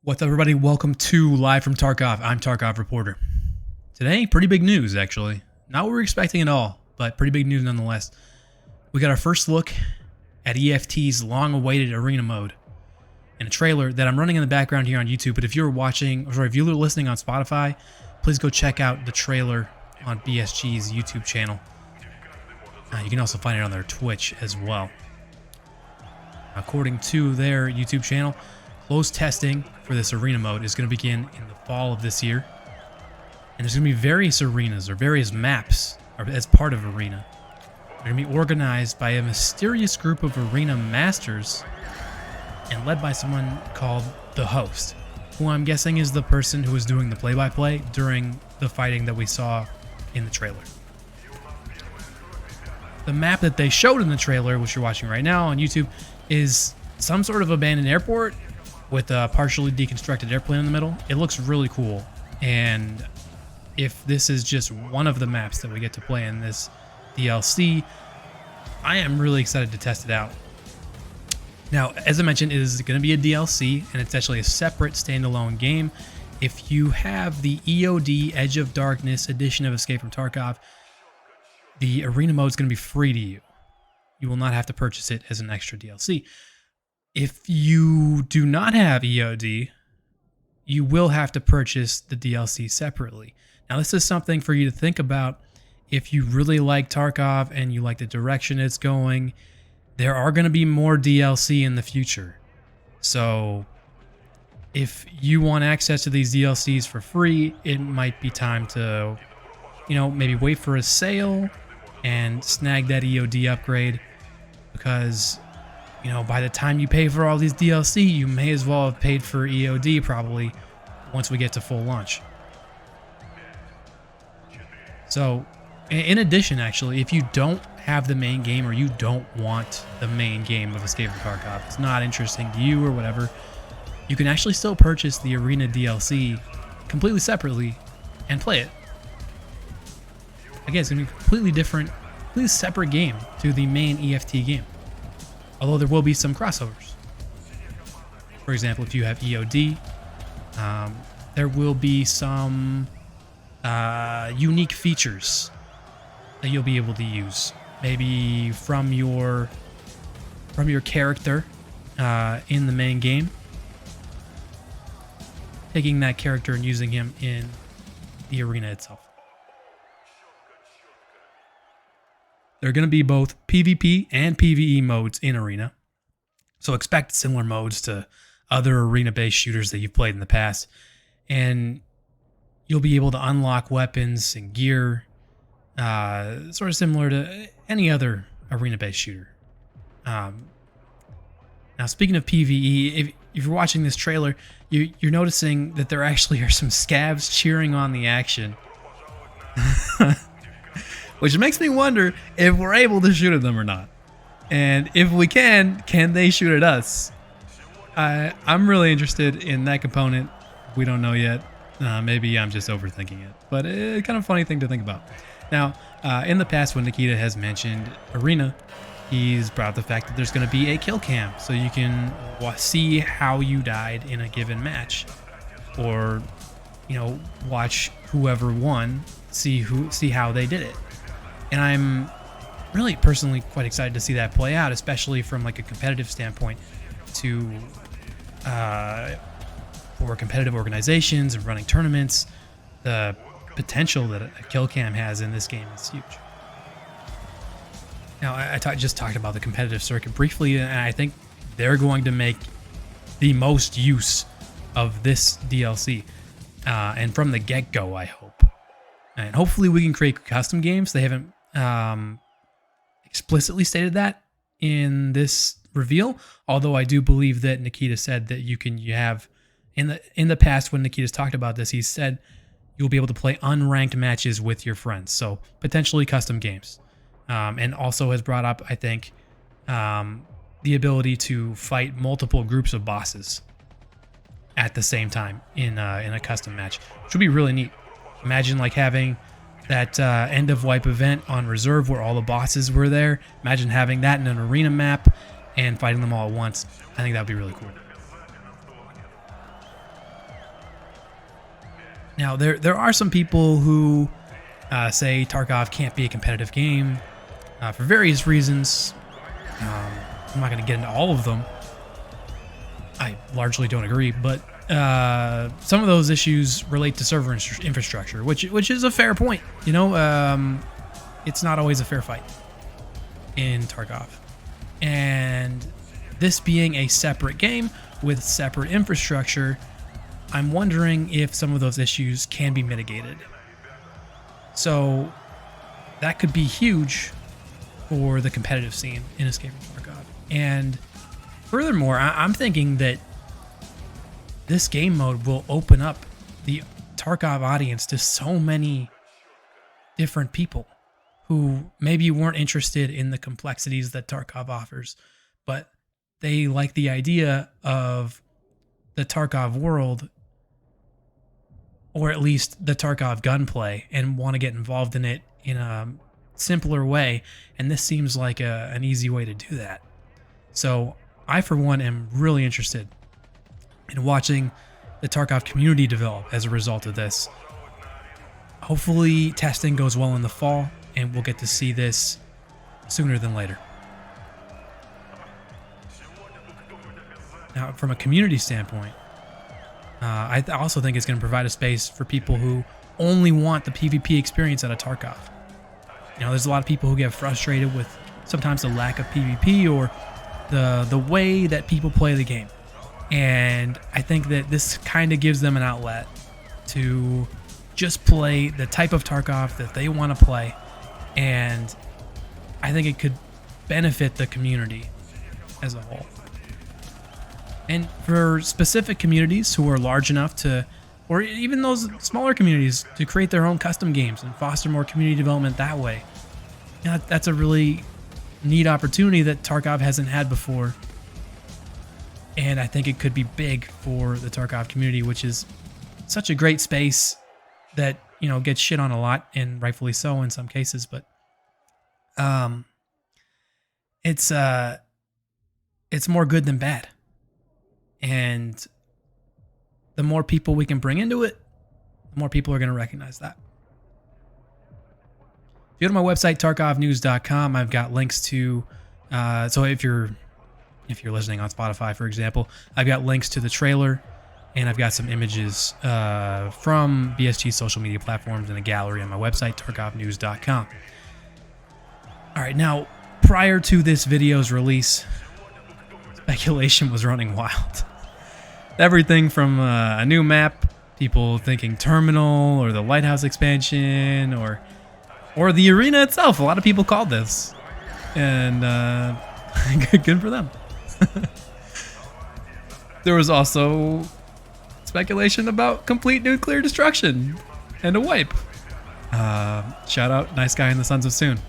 What's up, everybody? Welcome to Live from Tarkov. I'm Tarkov Reporter. Today, pretty big news, actually. Not what we were expecting at all, but pretty big news nonetheless. We got our first look at EFT's long-awaited arena mode in a trailer that I'm running in the background here on YouTube. But if you're if you're listening on Spotify, please go check out the trailer on BSG's YouTube channel. You can also find it on their Twitch as well. According to their YouTube channel, closed testing for this arena mode is going to begin in the fall of this year. And there's going to be various arenas or various maps as part of arena. They're going to be organized by a mysterious group of arena masters and led by someone called the host, who I'm guessing is the person who is doing the play-by-play during the fighting that we saw in the trailer. The map that they showed in the trailer, which you're watching right now on YouTube, is some sort of abandoned airport with a partially deconstructed airplane in the middle. It looks really cool, and if this is just one of the maps that we get to play in this DLC, I am really excited to test it out. Now, as I mentioned, it is going to be a DLC, and it's actually a separate standalone game. If you have the EOD Edge of Darkness edition of Escape from Tarkov, the arena mode is going to be free to you. You will not have to purchase it as an extra DLC. If you do not have EOD, you will have to purchase the DLC separately. Now, this is something for you to think about if you really like Tarkov and you like the direction it's going. There are going to be more DLC in the future. So if you want access to these DLCs for free, it might be time to, maybe wait for a sale and snag that EOD upgrade, because by the time you pay for all these DLC, you may as well have paid for EOD probably once we get to full launch. So, in addition, actually, if you don't have the main game or you don't want the main game of Escape from Tarkov, it's not interesting to you or whatever, you can actually still purchase the Arena DLC completely separately and play it. Again, it's going to be a completely different, completely separate game to the main EFT game. Although there will be some crossovers. For example, if you have EOD, there will be some unique features that you'll be able to use. Maybe from your character in the main game, taking that character and using him in the arena itself. There are going to be both PvP and PvE modes in Arena, so expect similar modes to other arena-based shooters that you've played in the past, and you'll be able to unlock weapons and gear, sort of similar to any other arena-based shooter. Now, speaking of PvE, if you're watching this trailer, you're noticing that there actually are some scavs cheering on the action. Which makes me wonder if we're able to shoot at them or not. And if we can they shoot at us? I'm really interested in that component. We don't know yet. Maybe I'm just overthinking it. But it's kind of a funny thing to think about. Now, in the past, when Nikita has mentioned Arena, he's brought up the fact that there's going to be a kill cam. So you can see how you died in a given match. Or, watch whoever won, see how they did it. And I'm really personally quite excited to see that play out, especially from like a competitive standpoint for competitive organizations and running tournaments. The potential that a kill cam has in this game is huge. Now, I just talked about the competitive circuit briefly, and I think they're going to make the most use of this DLC, and from the get-go, I hope. And hopefully we can create custom games. They haven't explicitly stated that in this reveal, although I do believe that Nikita said that you have in the past when Nikita's talked about this, he said you'll be able to play unranked matches with your friends, so potentially custom games, and also has brought up, I think, the ability to fight multiple groups of bosses at the same time in a custom match, which would be really neat. Imagine like having that end of wipe event on reserve where all the bosses were there. Imagine having that in an arena map and fighting them all at once. I think that would be really cool. Now, there are some people who say Tarkov can't be a competitive game for various reasons. I'm not going to get into all of them. I largely don't agree, but some of those issues relate to server infrastructure, which is a fair point. You know, it's not always a fair fight in Tarkov. And this being a separate game with separate infrastructure, I'm wondering if some of those issues can be mitigated. So that could be huge for the competitive scene in Escape from Tarkov. And furthermore, I'm thinking that this game mode will open up the Tarkov audience to so many different people who maybe weren't interested in the complexities that Tarkov offers, but they like the idea of the Tarkov world, or at least the Tarkov gunplay, and want to get involved in it in a simpler way. And this seems like an easy way to do that. So I, for one, am really interested in watching the Tarkov community develop as a result of this. Hopefully testing goes well in the fall, and we'll get to see this sooner than later. Now, from a community standpoint, I also think it's going to provide a space for people who only want the PvP experience out of Tarkov. You know, there's a lot of people who get frustrated with sometimes the lack of PvP or the way that people play the game. And I think that this kind of gives them an outlet to just play the type of Tarkov that they want to play. And I think it could benefit the community as a whole. And for specific communities who are large enough to, or even those smaller communities, to create their own custom games and foster more community development that way, that's a really neat opportunity that Tarkov hasn't had before. And I think it could be big for the Tarkov community, which is such a great space that, you know, gets shit on a lot, and rightfully so in some cases. But it's more good than bad. And the more people we can bring into it, the more people are going to recognize that. If you go to my website, tarkovnews.com, I've got links to, so if you're listening on Spotify, for example, I've got links to the trailer, and I've got some images from BSG's social media platforms in a gallery on my website, tarkovnews.com. All right, now, prior to this video's release, speculation was running wild. Everything from a new map, people thinking terminal, or the lighthouse expansion, or the arena itself. A lot of people called this, and good for them. There was also speculation about complete nuclear destruction and a wipe. Shout out NoiceGuy and the SonsOfSoon.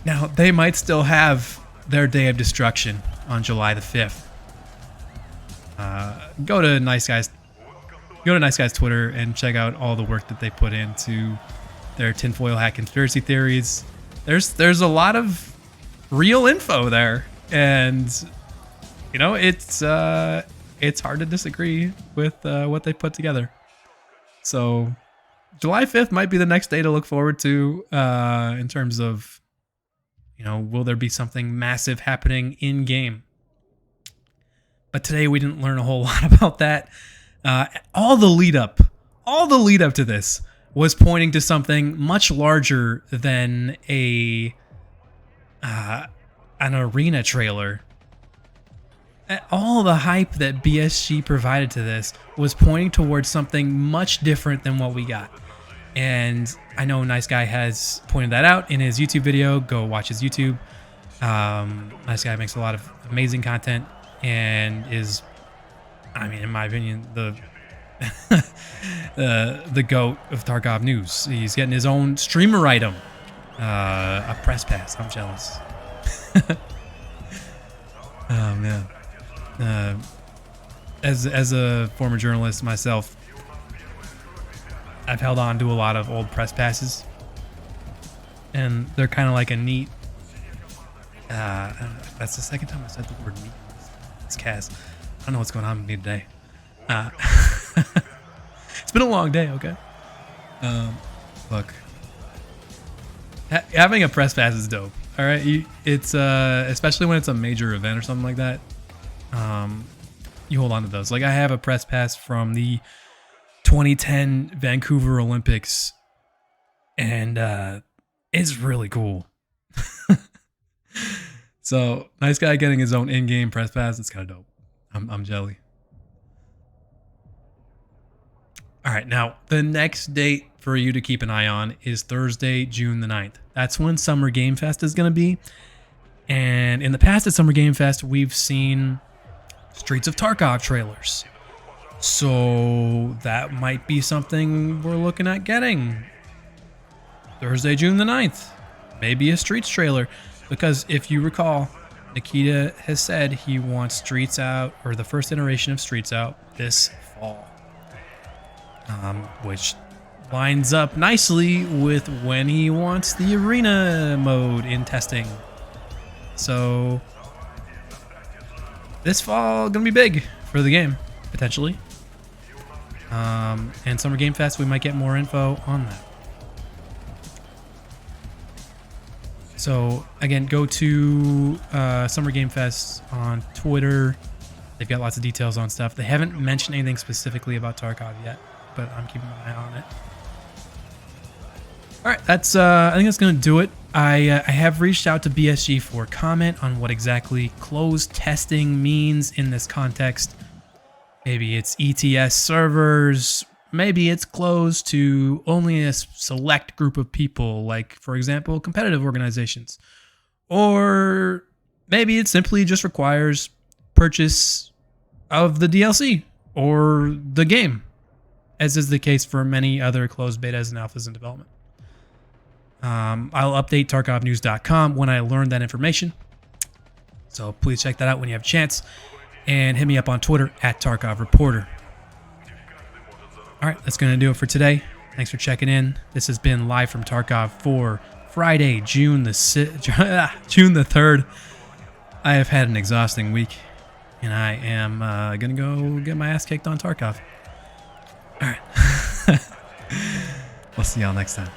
Now, they might still have their day of destruction on July the 5th. Go to NoiceGuy's Twitter and check out all the work that they put into their tinfoil hat conspiracy theories. There's a lot of real info there, and you know, it's hard to disagree with what they put together. So July 5th might be the next day to look forward to in terms of, you know, will there be something massive happening in game? But today we didn't learn a whole lot about that. All the lead up to this was pointing to something much larger than an arena trailer. All the hype that BSG provided to this was pointing towards something much different than what we got. And I know NoiceGuy has pointed that out in his YouTube video. Go watch his YouTube. NoiceGuy makes a lot of amazing content and is, I mean, in my opinion, the GOAT of Tarkov news. He's getting his own streamer item, a press pass. I'm jealous. Oh man. As a former journalist myself, I've held on to a lot of old press passes, and they're kind of like a neat. That's the second time I said the word neat. It's Kaz. I don't know what's going on with me today. It's been a long day, okay? Look. Having a press pass is dope. All right, it's especially when it's a major event or something like that. You hold on to those. Like I have a press pass from the 2010 Vancouver Olympics, and it's really cool. So nice guy getting his own in-game press pass. It's kind of dope. I'm jelly. All right, now the next date for you to keep an eye on is Thursday, June the 9th. That's when Summer Game Fest is going to be. And in the past at Summer Game Fest, we've seen Streets of Tarkov trailers. So that might be something we're looking at getting. Thursday, June the 9th. Maybe a Streets trailer. Because if you recall, Nikita has said he wants Streets out, or the first iteration of Streets out, this fall. Which lines up nicely with when he wants the arena mode in testing. So this fall gonna be big for the game, potentially. And Summer Game Fest, we might get more info on that. So again, go to Summer Game Fest on Twitter. They've got lots of details on stuff. They haven't mentioned anything specifically about Tarkov yet, but I'm keeping my eye on it. All right, that's I think that's gonna do it. I have reached out to BSG for comment on what exactly closed testing means in this context. Maybe it's ETS servers. Maybe it's closed to only a select group of people, like, for example, competitive organizations. Or maybe it simply just requires purchase of the DLC or the game, as is the case for many other closed betas and alphas in development. I'll update TarkovNews.com when I learn that information. So please check that out when you have a chance. And hit me up on Twitter at Tarkov Reporter. All right, that's going to do it for today. Thanks for checking in. This has been live from Tarkov for Friday, June the 3rd. I have had an exhausting week, and I am going to go get my ass kicked on Tarkov. All right. We'll see y'all next time.